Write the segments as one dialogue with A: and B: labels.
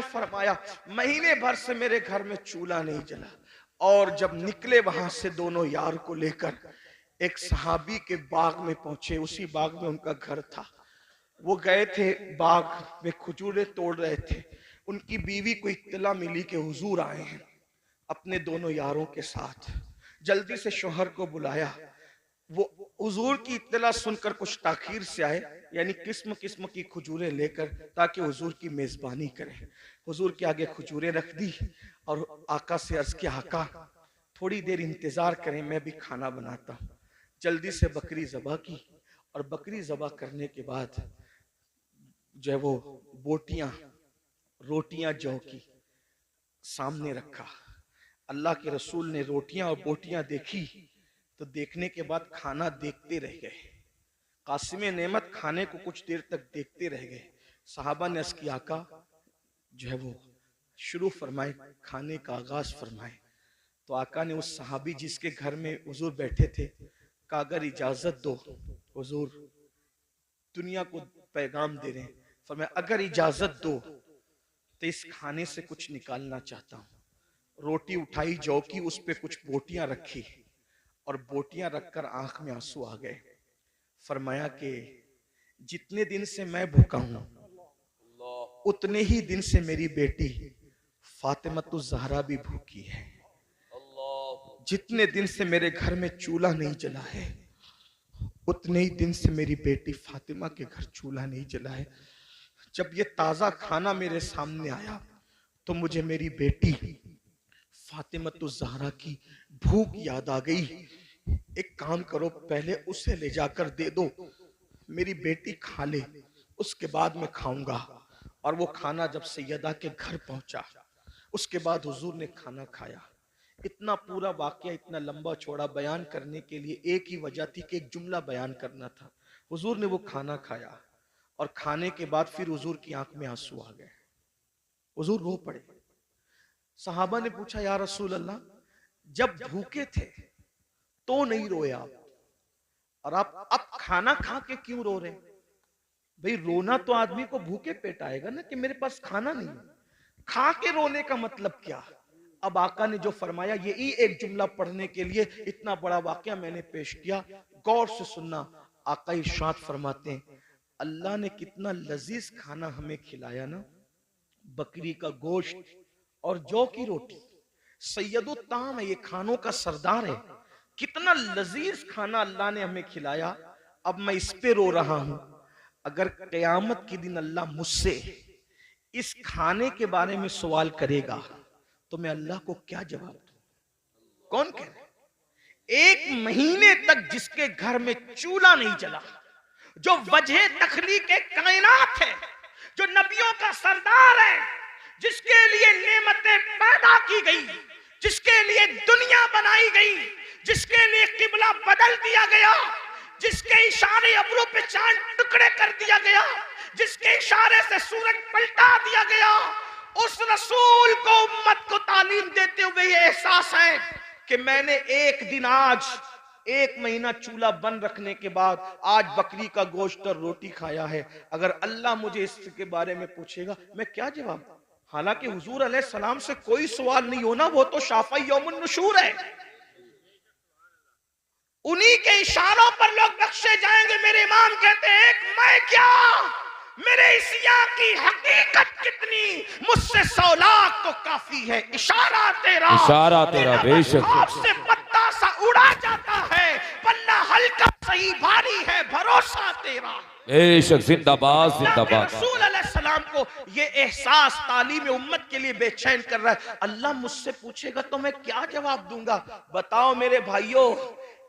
A: ने फरमाया महीने भर से मेरे घर में चूल्हा नहीं जला। और जब निकले वहां से दोनों यार को लेकर एक सहाबी के बाग में पहुंचे, उसी बाग में उनका घर था। वो गए थे बाग में, खजूरें तोड़ रहे थे। उनकी बीवी को इत्तला मिली कि हुजूर आए हैं अपने दोनों यारों के साथ। जल्दी से शौहर को बुलाया। वो हुजूर की इत्तला सुनकर कुछ ताखीर से आए, यानी किस्म किस्म की खजूरें लेकर, ताकि हुजूर की मेजबानी करें। हुजूर के आगे खजूरें रख दी और आका से अर्ज किया, आका थोड़ी देर इंतजार करें, मैं भी खाना बनाता हूँ। जल्दी से बकरी ज़बा की और बकरी ज़बा करने के बाद जो है वो बोटियां रोटियां जौ की सामने रखा। अल्लाह के रसूल ने रोटियां और बोटियां देखी तो देखने के बाद खाना देखते रह गए। कासिम नेमत खाने को कुछ देर तक देखते रह गए। सहाबा ने अर्ज़ किया, आका जो है वो शुरू फरमाए, खाने का आगाज फरमाए। तो आका ने उस सहाबी जिसके घर में हुजूर बैठे थे कहा, अगर इजाजत दो, हुजूर दुनिया को पैगाम दे रहे हैं, फरमाया अगर इजाजत दो तो इस खाने से कुछ निकालना चाहता हूं। रोटी उठाई जौ की, उस पे कुछ बोटियां रखी और बोटियां रखकर आंख में आंसू आ गए। फरमाया कि जितने दिन से मैं भूखा हूं उतने ही दिन से मेरी बेटी फातिमतुज़ ज़हरा भी भूखी है। जितने दिन से मेरे घर में चूल्हा नहीं जला है उतने ही दिन से मेरी बेटी फातिमा के घर चूल्हा नहीं जला है। जब ये ताजा खाना मेरे सामने आया तो मुझे मेरी बेटी फातिमतुज़ ज़हरा की भूख याद आ गई। एक काम करो, पहले उसे ले जाकर दे दो, मेरी बेटी खा ले, उसके बाद मैं खाऊंगा। और वो खाना जब सैयदा के घर पहुंचा उसके बाद हुजूर ने खाना खाया। इतना पूरा वाकया इतना लंबा चौड़ा बयान करने के लिए एक ही वजह थी कि एक जुमला बयान करना था। हुजूर ने वो खाना खाया और खाने के बाद फिर हुजूर की आंख में आंसू आ गए, हुजूर रो पड़े। सहाबा ने पूछा, या रसूल अल्लाह, जब भूखे थे तो नहीं रोए आप, और आप अब खाना खा के क्यों रो रहे? भाई रोना तो आदमी को भूखे पेट आएगा ना, कि मेरे पास खाना नहीं, खा के रोने का मतलब क्या? अब आका ने जो फरमाया, यही एक जुमला पढ़ने के लिए इतना बड़ा वाकया मैंने पेश किया। गौर से सुनना। आका इरशाद फरमाते हैं, अल्लाह ने कितना लजीज खाना हमें खिलाया ना, बकरी का गोश्त और जौ की रोटी। सैयदुत ताम है, ये खानों का सरदार है। कितना लजीज खाना अल्लाह ने हमें खिलाया। अब मैं इस पे रो रहा हूं। अगर कयामत के दिन अल्लाह मुझसे इस खाने के बारे में सवाल करेगा तो मैं अल्लाह को क्या जवाब दूं? कौन कह रहा है? एक महीने तक जिसके घर में चूल्हा नहीं जला, जो वजह तखलीक कायनात है, जो नबियों का सरदार है, जिसके लिए नेमतें पैदा की गई, जिसके लिए दुनिया बनाई गई, जिसके लिए किबला बदल दिया गया, जिसके इशारे अब्रों पे चांद टुकड़े कर दिया गया, जिसके इशारे से सूरज पलटा दिया गया, उस रसूल को उम्मत को तालीम देते हुए ये एहसास है कि मैंने एक दिन, आज एक महीना चूल्हा बंद रखने के बाद आज बकरी का गोश्त और रोटी खाया है। अगर अल्लाह मुझे इसके बारे में पूछेगा मैं क्या जवाब दूं? हालांकि हुजूर अलैहि सलाम से कोई सवाल नहीं होना, वो तो शाफ़ई यौमुन नुशूर है। उन्हीं के इशारों पर लोग बख्शे जाएंगे। मेरे इमाम कहते हैं, एक मैं क्या, मेरे इसिया की हकीकत कितनी, मुझसे 100 लाख तो काफी है। इशारा तेरा बेशक से पत्ता सा उड़ा जाता है, पन्ना हल्का सही भारी है, भरोसा तेरा
B: बेशक। जिंदाबाद जिंदाबाद।
A: रसूल अलैहिस्सलाम को ये एहसास तालीम उम्मत के लिए बेचैन कर रहा है। अल्लाह मुझसे पूछेगा तो मैं क्या जवाब दूंगा? बताओ मेरे भाइयों,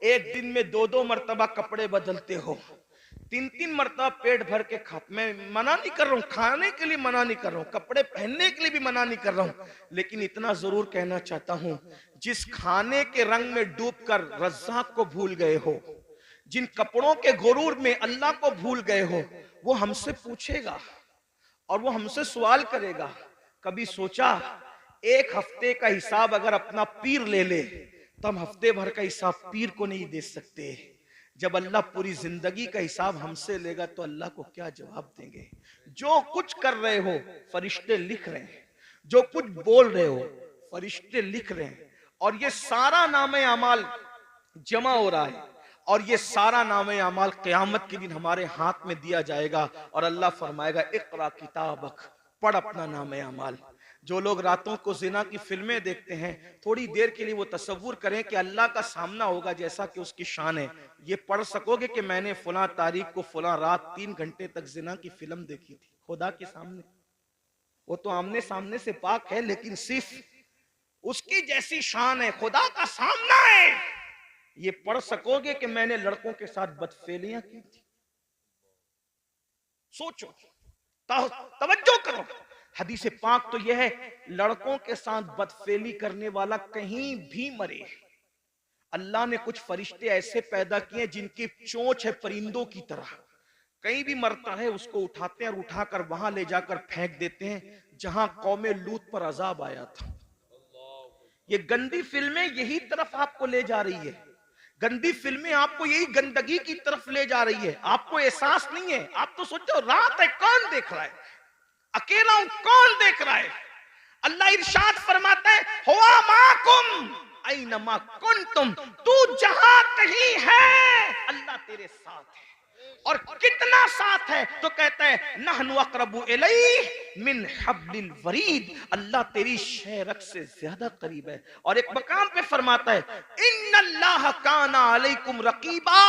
A: एक दिन में 2-2 मरतबा कपड़े बदलते हो, 3-3 मरतबा पेट भर के खाते। मैं मना नहीं कर रहा हूँ, खाने के लिए मना नहीं कर रहा हूँ, कपड़े पहनने के लिए भी मना नहीं कर रहा हूँ, लेकिन इतना जरूर कहना चाहता हूँ, जिस खाने के रंग में डूबकर रज़्ज़ाक को भूल गए हो, जिन कपड़ों के गुरूर में अल्लाह को भूल गए हो, वो हमसे पूछेगा और वो हमसे सवाल करेगा। कभी सोचा एक हफ्ते का हिसाब अगर अपना पीर ले ले तो हम हफ्ते भर का हिसाब पीर को नहीं दे सकते। जब अल्लाह पूरी जिंदगी का हिसाब हमसे लेगा तो अल्लाह को क्या जवाब देंगे? जो कुछ कर रहे हो फरिश्ते लिख रहे हैं, जो कुछ बोल रहे हो फरिश्ते लिख रहे हैं, और ये सारा नामे अमाल जमा हो रहा है, और ये सारा नामे अमाल क़यामत के दिन हमारे हाथ में दिया जाएगा। और अल्लाह फरमाएगा इक़रा किताबक, पढ़ अपना नामे अमाल। जो लोग रातों को जिना की फिल्में देखते हैं, थोड़ी देर के लिए वो तसव्वुर करें कि अल्लाह का सामना होगा जैसा कि उसकी शान है। ये पढ़ सकोगे कि मैंने फला तारीख को फला रात 3 घंटे तक जिना की फिल्म देखी थी खुदा के सामने। वो तो आमने सामने से पाक है, लेकिन सिर्फ उसकी जैसी शान है, खुदा का सामना है। ये पढ़ सकोगे कि मैंने लड़कों के साथ बदफेलियां की थी। सोचो, तवज्जो करो। हदीस पाक तो यह है, लड़कों के साथ बदफेली करने वाला कहीं भी मरे। अल्लाह ने कुछ फरिश्ते ऐसे पैदा किए जिनकी चोंच है परिंदों की तरह, कहीं भी मरता है उसको उठाते हैं और उठाकर वहां ले जाकर फेंक देते हैं जहां कौमे लूत पर अजाब आया था। ये गंदी फिल्में यही तरफ आपको ले जा रही है। गंदी फिल्में आपको यही गंदगी की तरफ ले जा रही है। आपको एहसास नहीं है। आप तो सोचो रात है, कौन देख रहा है, अकेला हूं, कौन देख रहा है। अल्लाह इरशाद फरमाता है, हुआ माकुम ऐनमा कुंतुम, तू जहां कहीं है अल्लाह तेरे साथ है। और कितना साथ है, तो कहता है नहनु अक़रबु इलैहि मिन हब्लिल वरीद, अल्लाह तेरी शेरक से ज्यादा करीब है। और एक मकाम पे फरमाता है इन्नल्लाह काना अलैकुम रकीबा,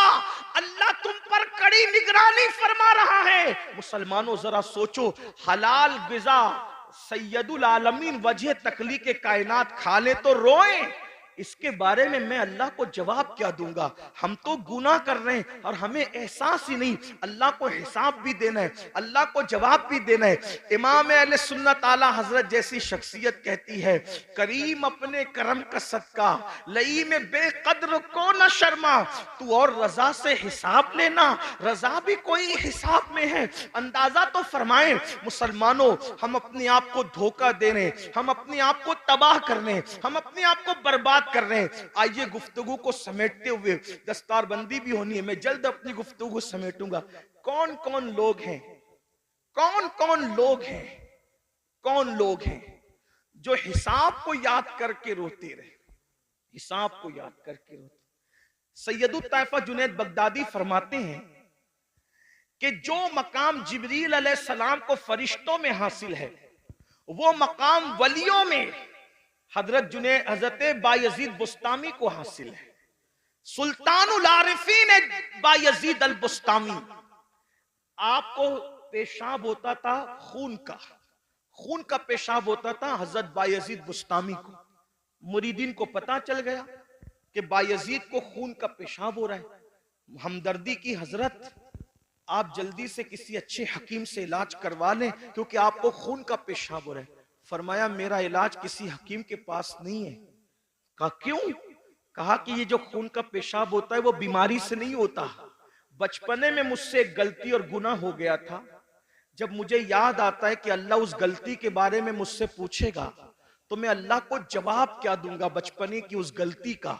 A: अल्लाह तुम पर कड़ी निगरानी फरमा रहा है। मुसलमानों जरा सोचो, हलाल गिज़ा सैयदुल आलमीन वजह तखलीक कायनात खा ले तो रोए, इसके बारे में मैं अल्लाह को जवाब क्या दूंगा। हम तो गुनाह कर रहे हैं और हमें एहसास ही नहीं। अल्लाह को हिसाब भी देना है, अल्लाह को जवाब भी देना है। इमाम अहले सुन्नत आला हजरत जैसी शख्सियत कहती है, करीम अपने करम का सदका लई में बेकद्र को न शर्मा, तू और रजा से हिसाब लेना, रजा भी कोई हिसाब में है। अंदाजा तो फरमाए मुसलमानों, हम अपने आप को धोखा दे रहे हैं, हम अपने आप को तबाह कर रहे हैं, हम अपने आप को बर्बाद कर रहे हैं। आइए गुफ्तगू को समेटते हुए, दस्तारबंदी भी होनी है, मैं जल्द अपनी गुफ्तगू को समेटूंगा। कौन कौन लोग हैं, कौन कौन लोग हैं, कौन लोग हैं जो हिसाब को याद करके रोते रहे, हिसाब को याद करके रोते। सैयदुत तैफा जुनैद बगदादी फरमाते हैं कि जो मकाम जिब्रील अलैहिस्सलाम को फरिश्तों में हासिल है, वो मकाम वलियों में हजरत बायजीद बुस्तामी को हासिल है। सुल्तानुल आरिफीन बायजीद अल बुस्तामी, आपको पेशाब होता था खून का पेशाब होता था हजरत बायजीद बुस्तामी को। मुरीदीन को पता चल गया कि बायजीद को खून का पेशाब हो रहा है। हमदर्दी की हजरत, आप जल्दी से किसी अच्छे हकीम से इलाज करवा लें क्योंकि आपको खून का पेशाब हो रहा है। फरमाया मेरा इलाज किसी हकीम के पास नहीं है। कहा क्यों? कहा कि ये जो खून का पेशाब होता है वो बीमारी से नहीं होता। बचपने में मुझसे एक गलती और गुनाह हो गया था। जब मुझे याद आता है कि अल्लाह उस गलती के बारे में मुझसे पूछेगा तो मैं अल्लाह को जवाब क्या दूंगा बचपने की उस गलती का।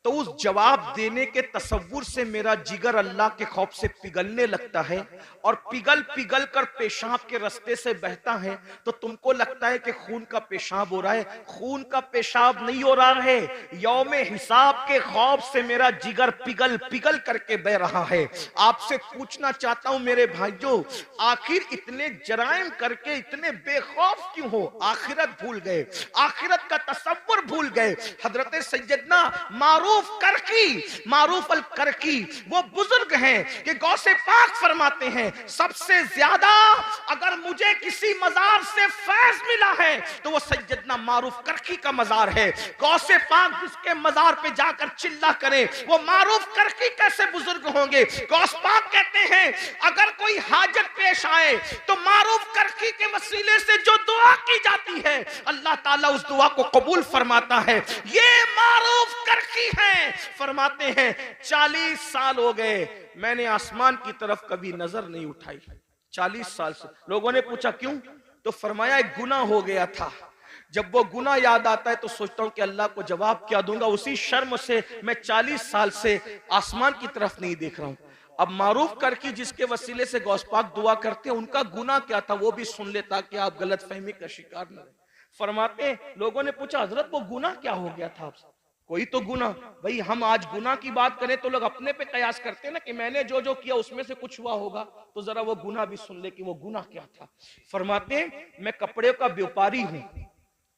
A: तो उस जवाब देने के तसव्वुर से मेरा जिगर अल्लाह के खौफ से पिघलने लगता है और पिघल पिघल कर पेशाब के रास्ते से बहता है। तो तुमको लगता है कि खून का पेशाब हो रहा है, खून का पेशाब नहीं हो रहा है। यौमे हिसाब के खौफ से मेरा जिगर पिघल पिघल करके बह रहा है। आपसे पूछना चाहता हूं मेरे भाइयों, आखिर इतने जराइम करके इतने बेखौफ क्यों हो? आखिरत भूल गए, आखिरत का तसव्वुर भूल गए। हजरत सैयदना मारूफ अल करकी वो बुजुर्ग हैं कि गौसे पाक फरमाते हैं सबसे ज्यादा अगर मुझे किसी मजार से फैज मिला है तो वो सैयदना मारूफ करकी का मजार है। गौसे पाक जिसके मजार पे जाकर चिल्ला करे वो मारूफ करकी कैसे बुजुर्ग होंगे? गौस पाक कहते हैं अगर कोई हाजत पेश आए तो मारूफ करकी के वसीले से जो दुआ की जाती है अल्लाह ताला उस दुआ को कबूल फरमाता है। ये मारूफ करकी है। फरमाते हैं 40 साल हो गए मैंने आसमान की तरफ कभी नजर नहीं उठाई। 40 साल से। लोगों ने पूछा क्यों? तो फरमाया एक गुनाह हो गया था। जब वो गुनाह याद आता है तो सोचता हूं कि अल्लाह को जवाब क्या दूंगा। उसी शर्म से मैं 40 साल से आसमान की तरफ नहीं देख रहा हूं। अब मारूफ करके जिसके वसीले से गौस पाक दुआ करते हैं उनका गुनाह क्या था वो भी सुन ले ताकि आप गलत फहमी का शिकार न रहे। फरमाते हैं लोगों ने पूछा हजरत वो गुनाह क्या हो गया था आपसे? कोई तो गुनाह। भाई हम आज गुनाह की बात करें तो लोग अपने पे कयास करते हैं ना कि मैंने जो जो किया उसमें से कुछ हुआ होगा, तो जरा वो गुनाह भी सुन ले कि वो गुनाह क्या था। फरमाते हैं मैं कपड़े का व्यापारी हूं,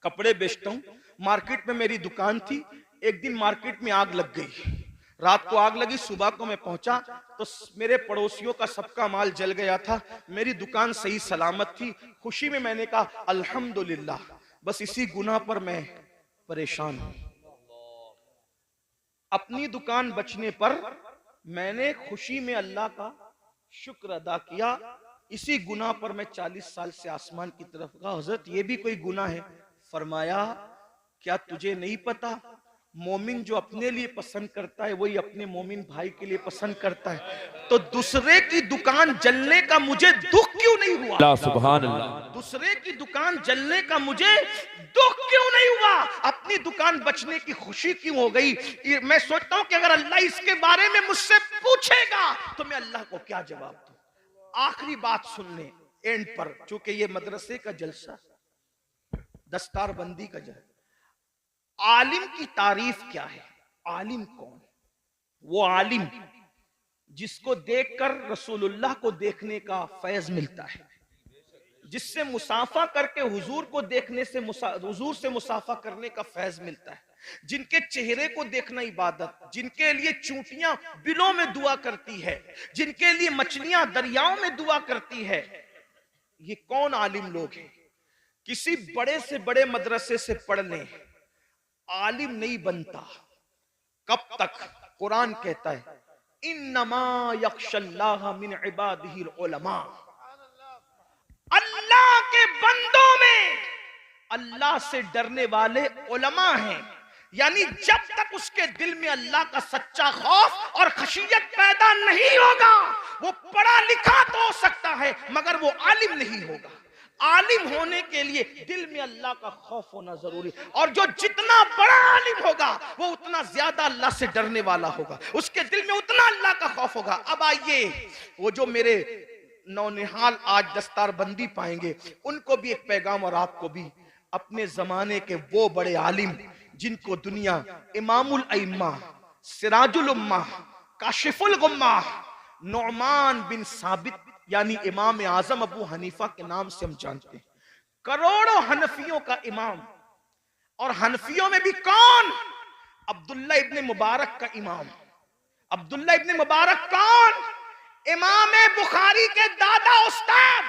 A: कपड़े बेचता हूं, मार्केट में मेरी दुकान थी। एक दिन मार्केट में आग लग गई, रात को आग लगी, सुबह को मैं पहुंचा तो मेरे पड़ोसियों का सबका माल जल गया था, मेरी दुकान सही सलामत थी। खुशी में मैंने कहा अल्हम्दुलिल्लाह। बस इसी गुनाह पर मैं परेशान हूं। अपनी दुकान बचने पर मैंने खुशी में अल्लाह का शुक्र अदा किया। इसी गुनाह पर मैं 40 साल से आसमान की तरफ गया। हजरत ये भी कोई गुनाह है? फरमाया क्या तुझे नहीं पता मोमिन जो अपने लिए पसंद करता है वही अपने मोमिन भाई के लिए पसंद करता है, तो दूसरे की दुकान जलने का मुझे दुख क्यों नहीं हुआ?
B: सुभान अल्लाह।
A: दूसरे की दुकान जलने का मुझे दुख क्यों नहीं हुआ? अपनी दुकान बचने की खुशी क्यों हो गई? मैं सोचता हूं कि अगर अल्लाह इसके बारे में मुझसे पूछेगा तो मैं अल्लाह को क्या जवाब दूं। आखिरी बात सुनने एंड पर, चूंकि ये मदरसे का जलसा, दस्तार बंदी का जलसा। आलिम की तारीफ क्या है? आलिम कौन? वो आलिम जिसको देखकर रसूलुल्लाह को देखने का फैज मिलता है, जिससे मुसाफा करके हुजूर को देखने से हुजूर से मुसाफा करने का फैज मिलता है, जिनके चेहरे को देखना इबादत, जिनके लिए चूंटियां बिलों में दुआ करती है, जिनके लिए मछलियां दरियाओं में दुआ करती है। ये कौन आलिम लोग हैं? किसी बड़े से बड़े मदरसे से पढ़ लें, आलिम नहीं बनता। कब तक? कुरान कहता है इन्नमा यख्शल्लाह मिन इबादिहिल उलमा। अल्लाह के बंदों में अल्लाह से डरने वाले उलमा हैं। यानी जब तक उसके दिल में अल्लाह का सच्चा खौफ और खशियत पैदा नहीं होगा, वो पढ़ा लिखा तो हो सकता है मगर वो आलिम नहीं होगा। आलिम होने के लिए दिल में अल्लाह का खौफ होना जरूरी, और जो जितना बड़ा आलिम होगा वो उतना ज्यादा अल्लाह से डरने वाला होगा, उसके दिल में उतना अल्लाह का खौफ होगा। अब आइए वो जो मेरे नौनिहाल आज दस्तार बंदी पाएंगे, उनको भी एक पैगाम और आपको भी। अपने जमाने के वो बड़े आलिम जिनको दुनिया इमामुल अइम्मा, सिराजुल उम्मा, काशिफुल गुम्मा, नुअमान बिन साबित यानी इमाम आजम अबू हनीफा के नाम से हम जानते हैं, करोड़ों हनफियों का इमाम। और हनफियों में भी कौन? अब्दुल्ला इब्ने मुबारक का इमाम। अब्दुल्ला इब्ने मुबारक कौन? इमाम बुखारी के दादा उस्ताद।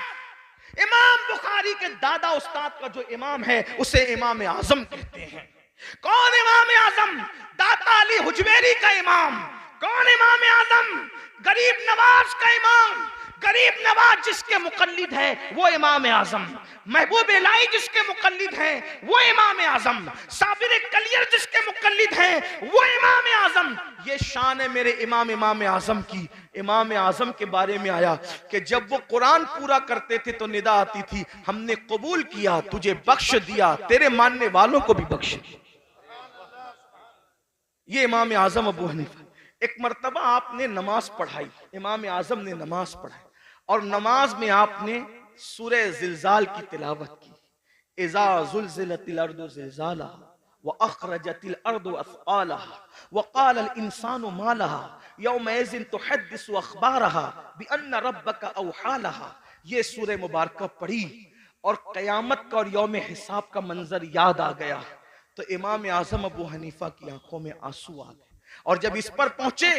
A: इमाम बुखारी के दादा उस्ताद का जो इमाम है उसे इमाम आजम कहते हैं। कौन इमाम आजम? दाता अली हुजवेरी का इमाम। कौन इमाम आजम? गरीब नवाज का इमाम। गरीब नवाज जिसके मुकल्लिद है वो इमाम आजम। महबूब इलाही जिसके मुकल्लिद हैं वो इमाम आजम। साबिर कलियर जिसके मुकल्लिद हैं वो इमाम आजम। ये शान है मेरे इमाम आजम की। इमाम आजम के बारे में आया कि जब वो कुरान पूरा करते थे तो निदा आती थी, हमने कबूल किया, तुझे बख्श दिया, तेरे मानने वालों को भी बख्श दिया। ये इमाम आजम अबू हनीफा। एक मर्तबा आपने नमाज पढ़ाई, इमाम आजम ने नमाज पढ़ाई, और नमाज में आपने सूरह जिलजाल की तिलावत की। इज़ा ज़ुलज़िलतिल अर्दु ज़िलज़ालहा व अख़रजतिल अर्दु अथक़ालहा व क़ालल इंसानु मा लहा यौमइज़िन तुहद्दिसु अख़बारहा बिअन्न रब्बका औहा लहा। ये सूरह मुबारका पढ़ी और क़यामत का और यौम हिसाब का मंजर याद आ गया तो इमाम आज़म अबू हनीफा की आंखों में आंसू आ गए। और जब इस पर पहुंचे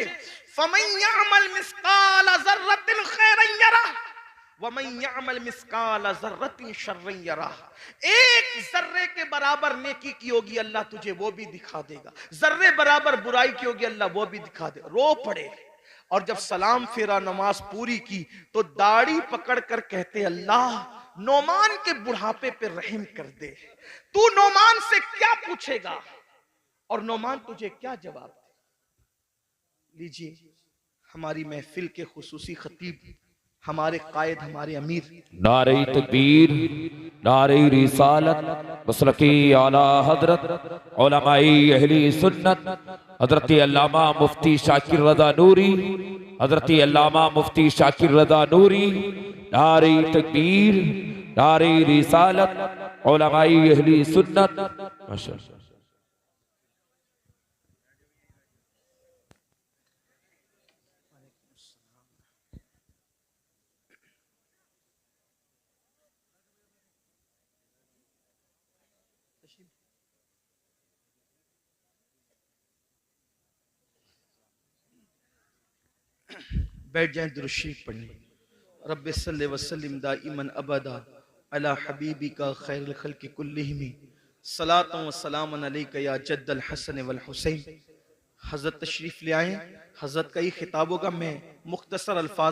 A: फमन यअमल मिस्काल ज़र्रतिन खैरन यरा व मन यअमल मिस्काल ज़र्रतिन शर्रन यरा। एक जर्रे के बराबर नेकी की होगी अल्लाह तुझे वो भी दिखा देगा, जर्रे बराबर बुराई की होगी अल्लाह वो भी दिखा देगा। रो पड़े और जब सलाम फेरा नमाज पूरी की तो दाढ़ी पकड़ कर कहते अल्लाह नौमान के बुढ़ापे पे रहम कर दे। तू नौमान से क्या पूछेगा और नौमान तुझे क्या जवाब दे। लीजिए हमारी महफिल के खुसूसी खतीब, हमारे कायद, हमारे अमीर,
B: नारे तकबीर, नारे रिसालत, मसलकी आला हजरत उलमाए अहले सुन्नत हजरत अल्लामा मुफ्ती शाकिर रज़ा नूरी, हजरत अल्लामा मुफ्ती शाकिर रज़ा नूरी, नारे तकबीर, नारे रिसालत, उलमाए अहले सुन्नत। माशाअल्लाह।
A: बैठ जाएं, दुरूद शरीफ पढ़ने। रब्बि सल्लि व सल्लिम दाइमन अबदा अला हबीबिका खैरुल खल्क़ि कुल्लिहिम सलातु व सलामुन अलैका या जद्दल हसन वल हुसैन। हजरत तशरीफ ले आए। हजरत का ये खिताब होगा, मैं मुख्तसर अल्फाज